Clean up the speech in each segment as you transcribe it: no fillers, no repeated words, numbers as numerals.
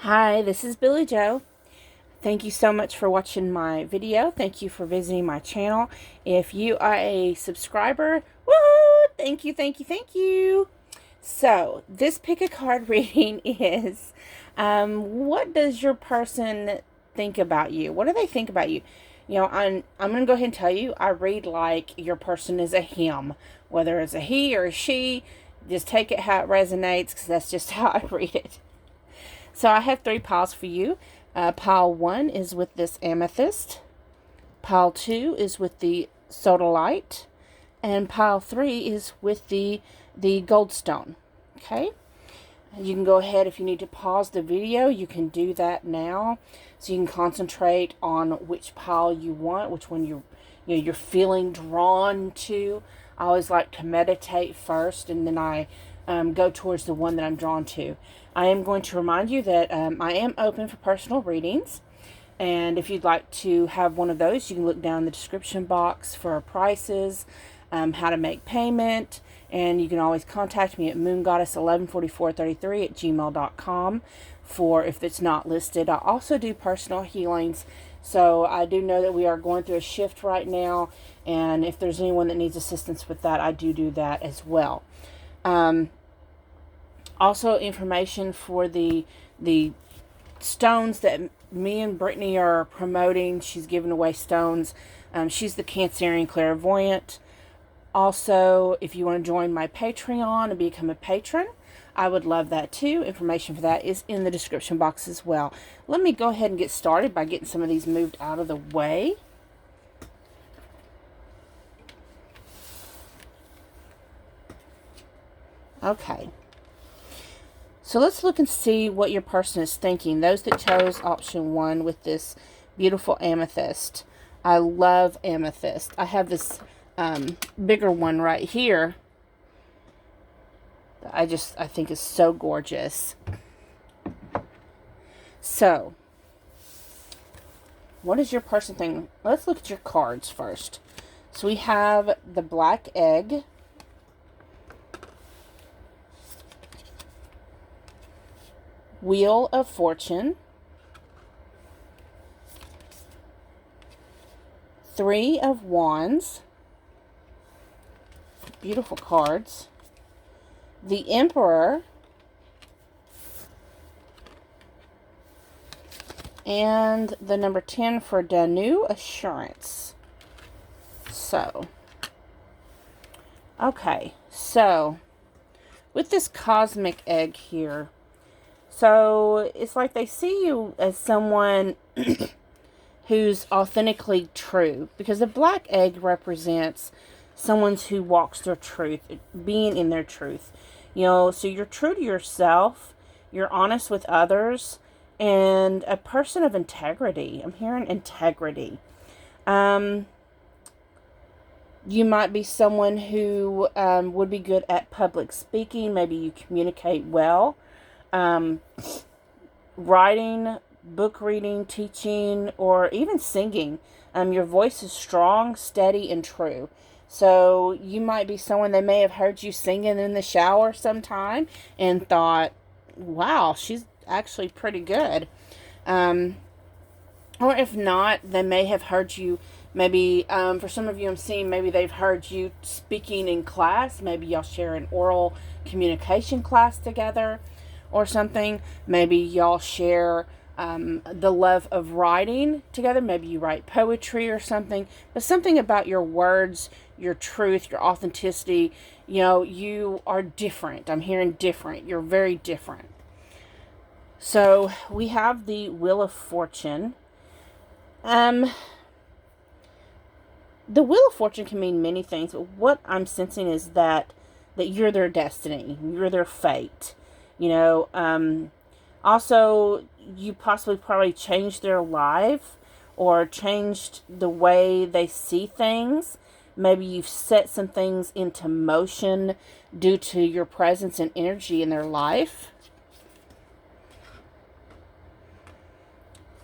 Hi, this is Billy Joe. Thank you so much for watching my video. Thank you for visiting my channel. If you are a subscriber, woo! Thank you, thank you, thank you. So, this pick a card reading is what does your person think about you? What do they think about you? I'm going to go ahead and tell you, I read like your person is a him, whether it's a he or a she. Just take it how it resonates because that's just how I read it. So I have three piles for you. Pile 1 is with this amethyst. Pile 2 is with the sodalite. And pile 3 is with the goldstone. Okay? You can go ahead, if you need to pause the video, you can do that now. So you can concentrate on which pile you want, which one you're feeling drawn to. I always like to meditate first, and then I go towards the one that I'm drawn to. I am going to remind you that I am open for personal readings. And if you'd like to have one of those, you can look down in the description box for prices, how to make payment, and you can always contact me at moongoddess114433@gmail.com for if it's not listed. I also do personal healings, so I do know that we are going through a shift right now, and if there's anyone that needs assistance with that, I do that as well. Also, information for the stones that me and Brittany are promoting. She's giving away stones. She's the Cancerian clairvoyant. Also, if you want to join my Patreon and become a patron, I would love that too. Information for that is in the description box as well. Let me go ahead and get started by getting some of these moved out of the way. Okay. So let's look and see what your person is thinking. Those that chose option 1 with this beautiful amethyst. I love amethyst. I have this bigger one right here. I think is so gorgeous. So, what is your person thinking? Let's look at your cards first. So we have the black egg. Wheel of Fortune, 3 of Wands, beautiful cards, the Emperor, and the number 10 for Danu Assurance. So, okay, so with this cosmic egg here, so it's like they see you as someone who's authentically true, because the black egg represents someone who walks their truth, being in their truth. So you're true to yourself, you're honest with others, and a person of integrity. I'm hearing integrity. You might be someone who would be good at public speaking. Maybe you communicate well. Writing, book reading, teaching, or even singing. Your voice is strong, steady, and true. So you might be someone, they may have heard you singing in the shower sometime and thought, wow, she's actually pretty good. Or if not, they may have heard you, maybe for some of you I'm seeing, maybe they've heard you speaking in class. Maybe y'all share an oral communication class together or something. Maybe y'all share the love of writing together. Maybe you write poetry or something. But something about your words, your truth, your authenticity, you are different. I'm hearing different. You're very different. So we have the Wheel of Fortune. The Wheel of Fortune can mean many things, but what I'm sensing is that you're their destiny. You're their fate. Also, you probably changed their life or changed the way they see things. Maybe you've set some things into motion due to your presence and energy in their life.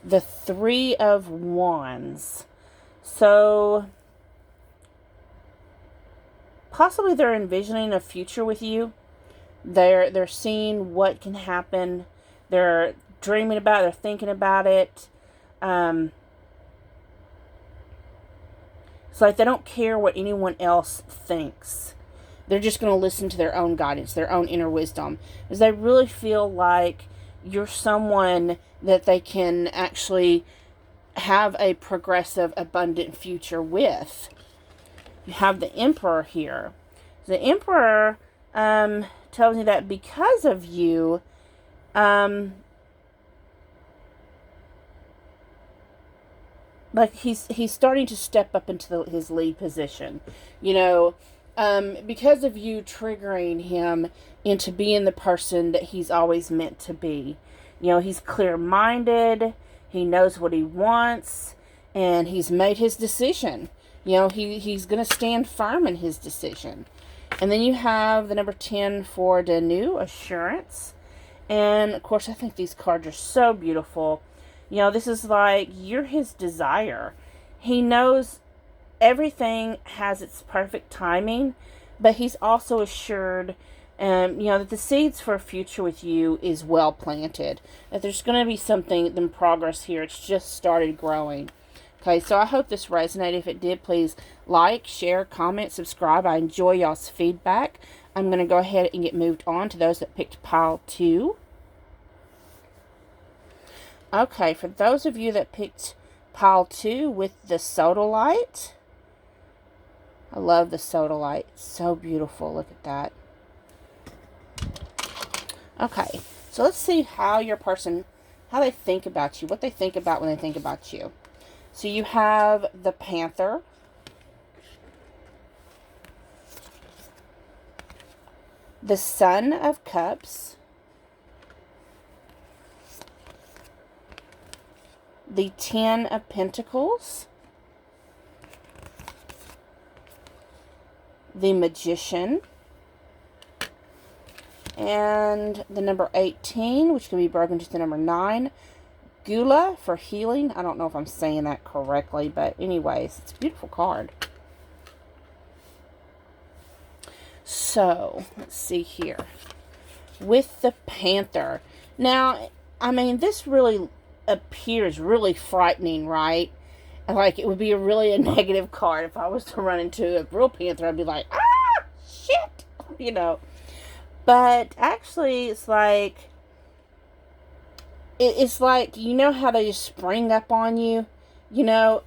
The 3 of Wands. So, possibly they're envisioning a future with you. They're seeing what can happen. They're dreaming about it, they're thinking about it. It's like they don't care what anyone else thinks. They're just going to listen to their own guidance, their own inner wisdom. Because they really feel like you're someone that they can actually have a progressive, abundant future with. You have the Emperor here. The Emperor tells me that because of you, like he's starting to step up into his lead position, you know, because of you triggering him into being the person that he's always meant to be. You know, he's clear-minded, he knows what he wants, and he's made his decision. You know, he's going to stand firm in his decision. And then you have the number 10 for the new assurance. And, of course, I think these cards are so beautiful. You know, this is like, you're his desire. He knows everything has its perfect timing, but he's also assured, you know, that the seeds for a future with you is well planted. That there's going to be something in progress here. It's just started growing. Okay, so I hope this resonated. If it did, please like, share, comment, subscribe. I enjoy y'all's feedback. I'm going to go ahead and get moved on to those that picked pile 2. Okay, for those of you that picked pile 2 with the sodalite. I love the sodalite. It's so beautiful. Look at that. Okay, so let's see how your person, how they think about you, what they think about when they think about you. So you have the Panther, the Son of Cups, the 10 of Pentacles, the Magician, and the number 18, which can be broken to the number 9, Gula for healing. I don't know if I'm saying that correctly, but anyways, it's a beautiful card. So, let's see here. With the Panther. Now, I mean, this really appears really frightening, right? Like, it would be a negative card. If I was to run into a real panther, I'd be like, ah, shit, you know. But actually, it's like, you know how they just spring up on you? You know,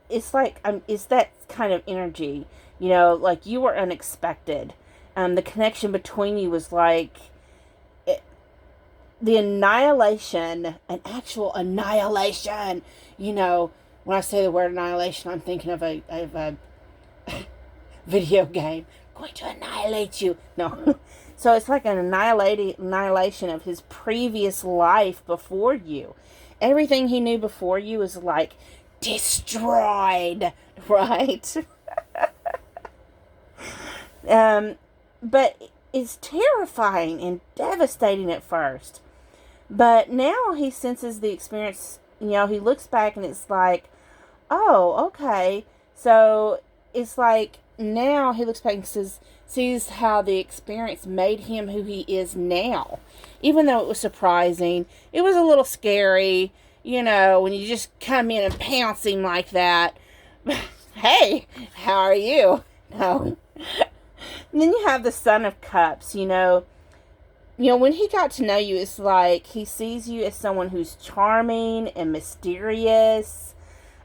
it's like, it's that kind of energy. You know, like you were unexpected. The connection between you was like, the annihilation, an actual annihilation. You know, when I say the word annihilation, I'm thinking of a video game. I'm going to annihilate you. No. So it's like an annihilation of his previous life before you. Everything he knew before you is like destroyed, right? But it's terrifying and devastating at first. But now he senses the experience, you know, he looks back and it's like, oh, okay. So it's like now he looks back and sees how the experience made him who he is now. Even though it was surprising, it was a little scary, you know, when you just come in and pounce him like that. Hey, how are you? No. And then you have the Son of Cups, you know, when he got to know you, it's like he sees you as someone who's charming and mysterious.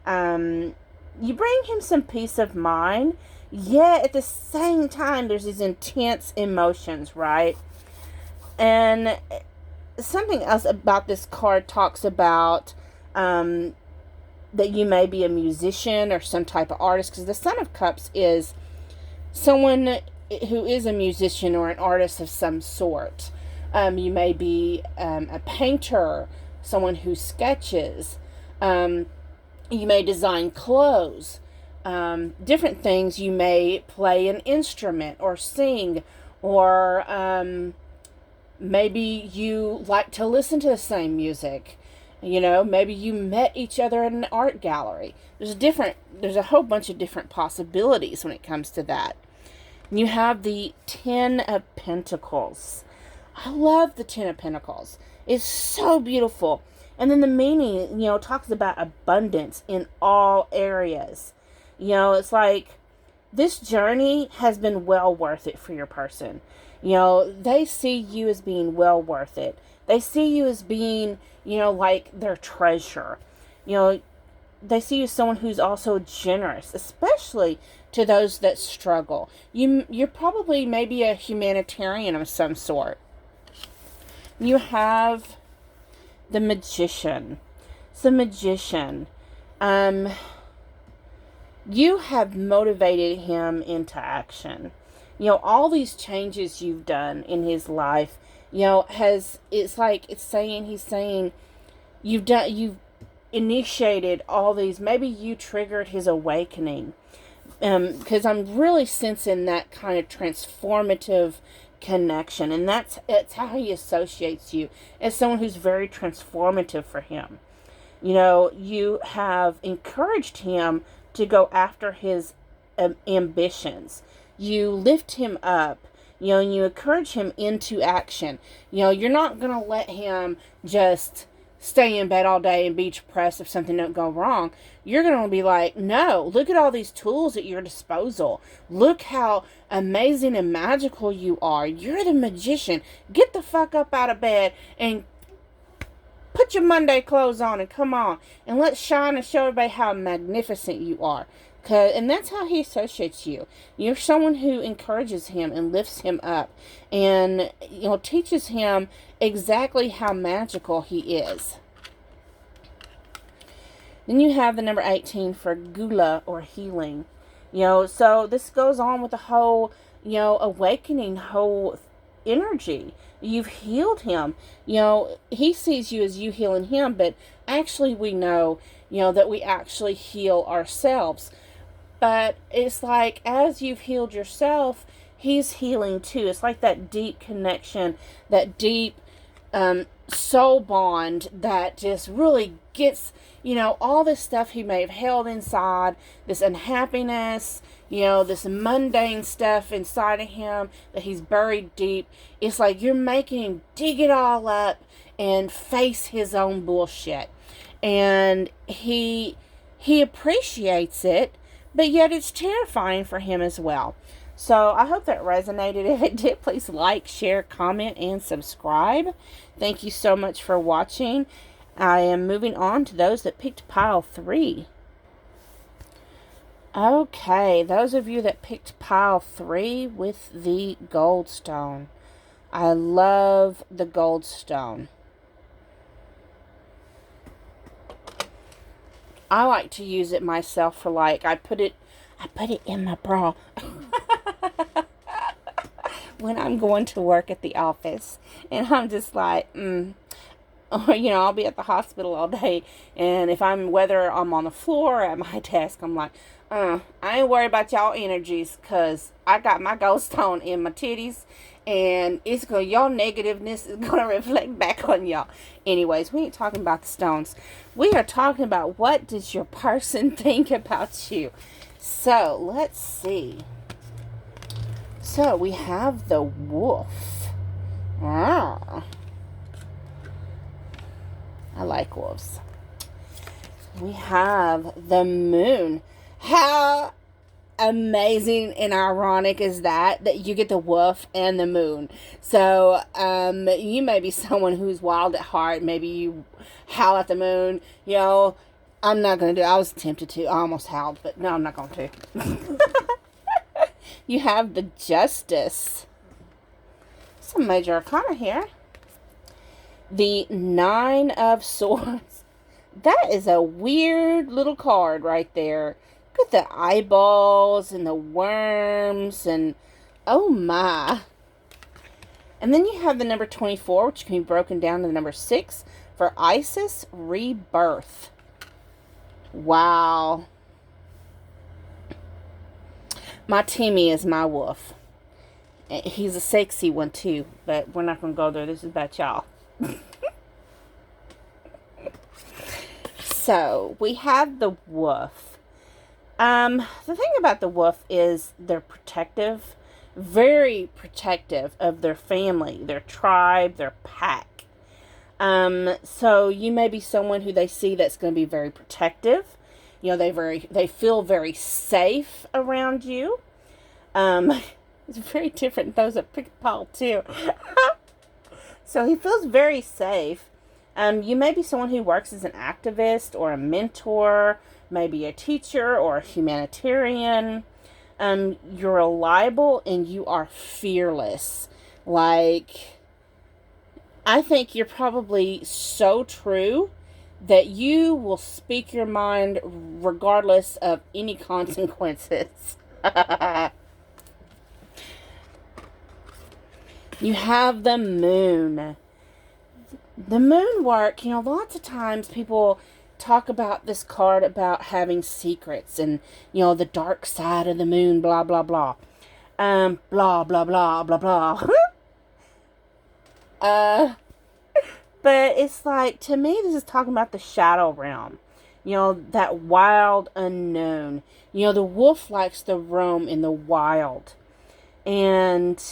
You bring him some peace of mind, yet at the same time, there's these intense emotions, right? And something else about this card talks about that you may be a musician or some type of artist, because the Son of Cups is someone who is a musician or an artist of some sort. You may be a painter, someone who sketches. You may design clothes, different things. You may play an instrument or sing, or maybe you like to listen to the same music. You know, maybe you met each other in an art gallery. There's a whole bunch of different possibilities when it comes to that. You have the 10 of Pentacles. I love the Ten of Pentacles. It's so beautiful. And then the meaning, talks about abundance in all areas. It's like this journey has been well worth it for your person. They see you as being well worth it. They see you as being, like their treasure. They see you as someone who's also generous, especially to those that struggle. You're probably maybe a humanitarian of some sort. You have the Magician. It's the Magician. You have motivated him into action. All these changes you've done in his life, he's saying you've initiated all these. Maybe you triggered his awakening. Because I'm really sensing that kind of transformative connection, and that's how he associates you, as someone who's very transformative for him. You have encouraged him to go after his ambitions. You lift him up, and you encourage him into action. You're not going to let him just stay in bed all day and be depressed if something don't go wrong. You're going to be like, no, look at all these tools at your disposal. Look how amazing and magical you are. You're the magician. Get the fuck up out of bed and put your Monday clothes on and come on. And let's shine and show everybody how magnificent you are. And that's how he associates you. You're someone who encourages him and lifts him up. And, teaches him exactly how magical he is. Then you have the number 18 for Gula or healing. So this goes on with the whole, awakening, whole energy. You've healed him. He sees you as you healing him, but actually we know, that we actually heal ourselves. But it's like, as you've healed yourself, he's healing too. It's like that deep connection, that deep soul bond that just really gets, all this stuff he may have held inside, this unhappiness, this mundane stuff inside of him that he's buried deep. It's like you're making him dig it all up and face his own bullshit. And he appreciates it, but yet it's terrifying for him as well. So I hope that resonated. If it did, please like, share, comment, and subscribe. Thank you so much for watching. I am moving on to those that picked pile 3. Okay, those of you that picked pile 3 with the goldstone. I love the goldstone. I like to use it myself for I put it in my bra when I'm going to work at the office, and I'm just like, or I'll be at the hospital all day, and whether I'm on the floor or at my desk, I'm like, I ain't worried about y'all energies, cause I got my goldstone in my titties, and y'all negativeness is gonna reflect back on y'all. Anyways, we ain't talking about the stones. We are talking about, what does your person think about you? So let's see. So we have the wolf. I like wolves. We have the moon. How amazing and ironic is that you get the wolf and the moon. So you may be someone who's wild at heart. Maybe you howl at the moon. I'm not going to do it. I was tempted to. I almost howled, but no, I'm not going to. You have the Justice. Some major arcana here. The 9 of Swords. That is a weird little card right there. Look at the eyeballs and the worms and oh my. And then you have the number 24, which can be broken down to the number 6 for Isis Rebirth. Wow. My Timmy is my wolf. He's a sexy one too, but we're not going to go there. This is about y'all. So, we have the wolf. The thing about the wolf is they're protective, very protective of their family, their tribe, their pack. So you may be someone who they see that's going to be very protective. You know, they feel very safe around you. It's very different than those at Pick Paul too. So he feels very safe. You may be someone who works as an activist or a mentor, maybe a teacher or a humanitarian. You're reliable and you are fearless. Like, I think you're probably so true that you will speak your mind regardless of any consequences. You have the moon. The moon work, you know, lots of times people talk about this card about having secrets and, you know, the dark side of the moon, blah, blah, blah. Blah, blah, blah, blah, blah. But it's like, to me, this is talking about the shadow realm. You know, that wild unknown. You know, the wolf likes to roam in the wild. And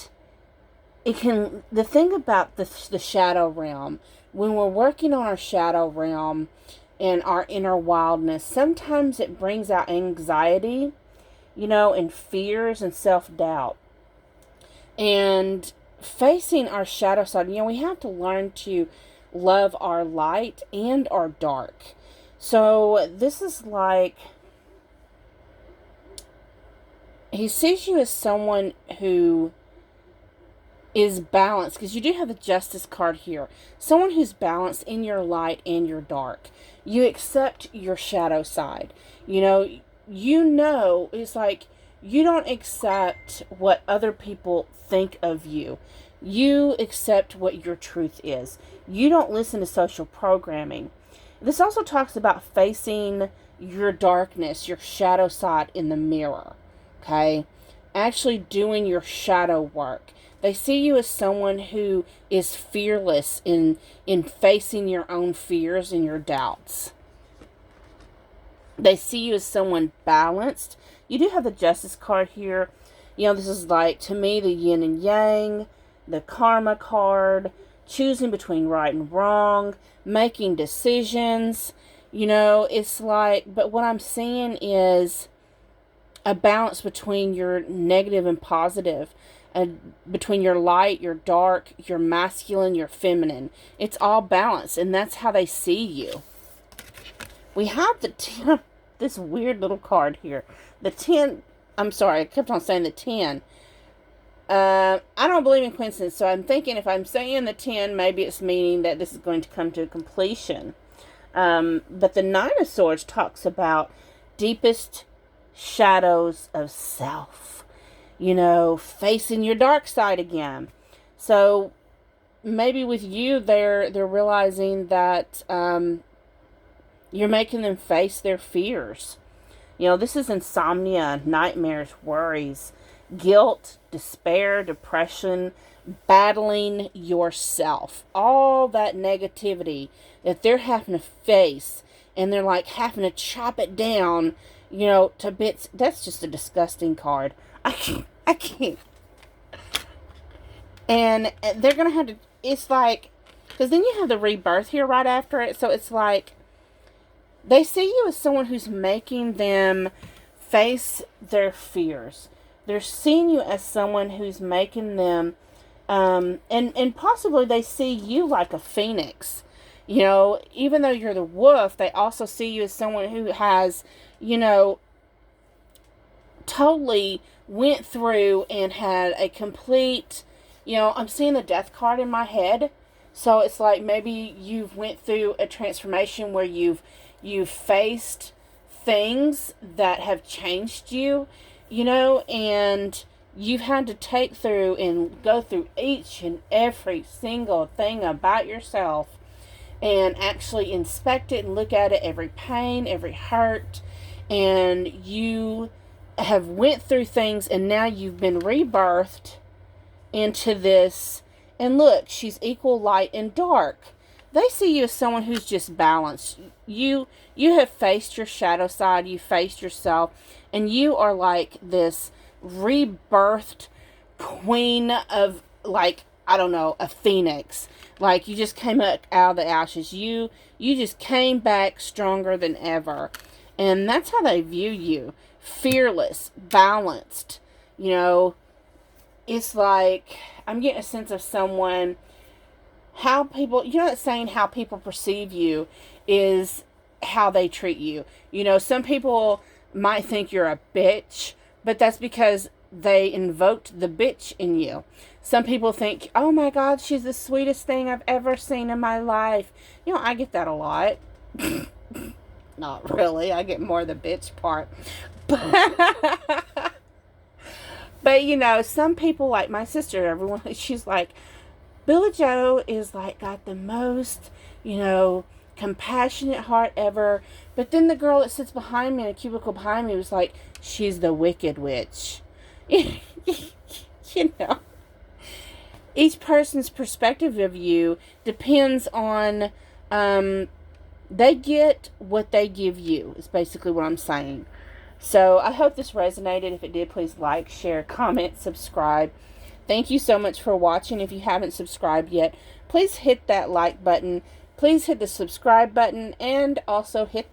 the thing about the shadow realm, when we're working on our shadow realm and our inner wildness, sometimes it brings out anxiety, you know, and fears and self-doubt. And facing our shadow side, you know, we have to learn to love our light and our dark. So this is like, he sees you as someone who is balanced, because you do have the Justice card here. Someone who's balanced in your light and your dark. You accept your shadow side. You know, it's like, you don't accept what other people think of you. You accept what your truth is. You don't listen to social programming. This also talks about facing your darkness, your shadow side in the mirror. Okay? Actually doing your shadow work. They see you as someone who is fearless in facing your own fears and your doubts. They see you as someone balanced. You do have the Justice card here. You know, this is like, to me, the yin and yang, the karma card, choosing between right and wrong, making decisions. You know, it's like, but what I'm seeing is a balance between your negative and positive. Between your light, your dark, your masculine, your feminine. It's all balanced, and that's how they see you. We have the this weird little card here. The 10, I'm sorry, I kept on saying the 10. I don't believe in coincidence, so I'm thinking if I'm saying the 10, maybe it's meaning that this is going to come to completion. But the 9 of Swords talks about deepest shadows of self. You know, facing your dark side again. So maybe with you, they're realizing that you're making them face their fears. You know, this is insomnia, nightmares, worries, guilt, despair, depression, battling yourself. All that negativity that they're having to face, and they're like having to chop it down, you know, to bits. That's just a disgusting card. I can't. And they're going to have to, it's like, because then you have the rebirth here right after it. So it's like, they see you as someone who's making them face their fears. They're seeing you as someone who's making them, and possibly they see you like a phoenix. You know, even though you're the wolf, they also see you as someone who has, you know, totally went through and had a complete, you know, I'm seeing the death card in my head. So it's like maybe you've went through a transformation where you've faced things that have changed you, you know, and you've had to take through and go through each and every single thing about yourself and actually inspect it and look at it, every pain, every hurt, and you have went through things, and now you've been rebirthed into this. And look, she's equal light and dark. They see you as someone who's just balanced. You have faced your shadow side, you faced yourself, and you are like this rebirthed queen of, like, I don't know, a phoenix. Like, you just came up out of the ashes. You just came back stronger than ever. And that's how they view you. Fearless, balanced. You know, it's like, I'm getting a sense of someone, how people, you know that saying, how people perceive you is how they treat you. You know, some people might think you're a bitch, but that's because they invoked the bitch in you. Some people think, oh my God, she's the sweetest thing I've ever seen in my life. You know, I get that a lot. Not really. I get more the bitch part. But you know, some people, like my sister, everyone, she's like, Billie Joe is like got the most, you know, compassionate heart ever. But then the girl that sits behind me in a cubicle behind me was like, she's the wicked witch. You know, each person's perspective of you depends on, they get what they give you, is basically what I'm saying. So I hope this resonated. If it did, please like, share, comment, subscribe. Thank you so much for watching. If you haven't subscribed yet, please hit that like button. Please hit the subscribe button and also hit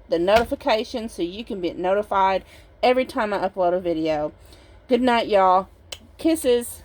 the notification so you can be notified every time I upload a video. Good night, y'all. Kisses.